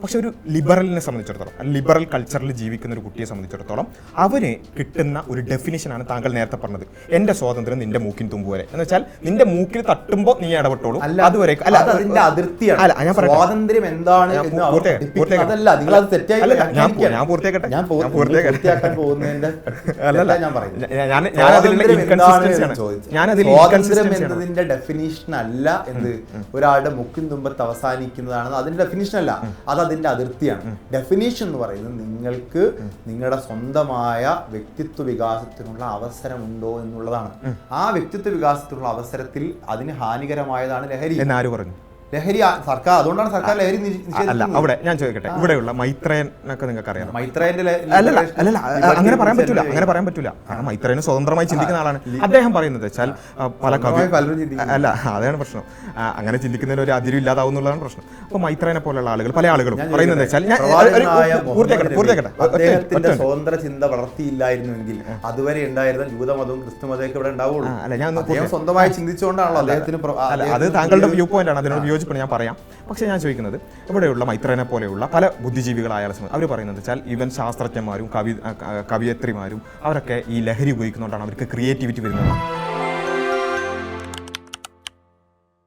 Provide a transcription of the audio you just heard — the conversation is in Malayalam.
പക്ഷെ ഒരു ലിബറലിനെ സംബന്ധിച്ചിടത്തോളം, ലിബറൽ കൾച്ചറിൽ ജീവിക്കുന്ന ഒരു കുട്ടിയെ സംബന്ധിച്ചിടത്തോളം അവന് കിട്ടുന്ന ഒരു ഡെഫിനിഷനാണ് താങ്കൾ നേരത്തെ പറഞ്ഞത്, എൻ്റെ സ്വാതന്ത്ര്യം നിന്റെ മൂക്കിൻ തുമ്പ് വരെ. എന്ന് വെച്ചാൽ നിന്റെ മൂക്കിൽ തട്ടുമ്പോൾ നീ ഇടപെട്ടോളൂ, അതുവരെ അതിന്റെ അതിർത്തിയാണ്. സ്വാതന്ത്ര്യം എന്താണ് ഞാൻ പൂർത്തിയാക്കട്ടെ. എന്നതിന്റെ ഡെഫിനിഷൻ അല്ല എന്ത് ഒരാളുടെ മുക്കിൻ തുമ്പത്ത് അവസാനിക്കുന്നതാണ് അതിന്റെ ഡെഫിനിഷൻ അല്ല, അത് അതിന്റെ അതിർത്തിയാണ്. ഡെഫിനിഷൻ എന്ന് പറയുന്നത് നിങ്ങൾക്ക് നിങ്ങളുടെ സ്വന്തമായ വ്യക്തിത്വ വികാസത്തിനുള്ള അവസരമുണ്ടോ എന്നുള്ളതാണ്. ആ വ്യക്തിത്വ വികാസത്തിനുള്ള അവസരത്തിൽ അതിന് ഹാനികരമായതാണ് ലഹരി എന്നാര് പറഞ്ഞു? ലഹരി സർക്കാർ, അതുകൊണ്ടാണ് സർക്കാർ ലഹരി അല്ല. അവിടെ ഞാൻ ചോദിക്കട്ടെ, ഇവിടെയുള്ള മൈത്രേനൊക്കെ നിങ്ങൾക്ക് അറിയാം. മൈത്രേന്റെ അങ്ങനെ പറയാൻ പറ്റൂല, കാരണം മൈത്രേന് സ്വതന്ത്രമായി ചിന്തിക്കുന്ന ആളാണ്. അദ്ദേഹം പറയുന്നത് വെച്ചാൽ പല അല്ല, അതാണ് പ്രശ്നം. അങ്ങനെ ചിന്തിക്കുന്നതിന് ഒരു അതിരും ഇല്ലാതാവുന്നുള്ളതാണ് പ്രശ്നം. അപ്പോൾ മൈത്രേനെ പോലുള്ള ആളുകൾ, പല ആളുകളും പറയുന്നത് വെച്ചാൽ അദ്ദേഹത്തിന്റെ സ്വതന്ത്ര ചിന്ത വളർത്തിയില്ലായിരുന്നുവെങ്കിൽ അതുവരെ ഉണ്ടായിരുന്ന ജൂതമതവും ക്രിസ്തുമതവും ഇവിടെ ഉണ്ടാവുള്ളൂ. അല്ല, ഞാൻ സ്വന്തമായി ചിന്തിച്ചുകൊണ്ടാണല്ലോ അദ്ദേഹത്തിന്. അത് താങ്കളുടെ വ്യൂ പോയിന്റ് ആണ്, അതിനോട് ഞാൻ പറയാം. പക്ഷേ ഞാൻ ചോദിക്കുന്നത്, ഇവിടെയുള്ള മൈത്രേനെ പോലെയുള്ള പല ബുദ്ധിജീവികളായ അവർ പറയുന്നത് വെച്ചാൽ ഈവൻ ശാസ്ത്രജ്ഞന്മാരും കവിയത്രിമാരും അവരൊക്കെ ഈ ലഹരി ഉപയോഗിക്കുന്നതുകൊണ്ടാണ് അവർക്ക് ക്രിയേറ്റിവിറ്റി വരുന്നത്.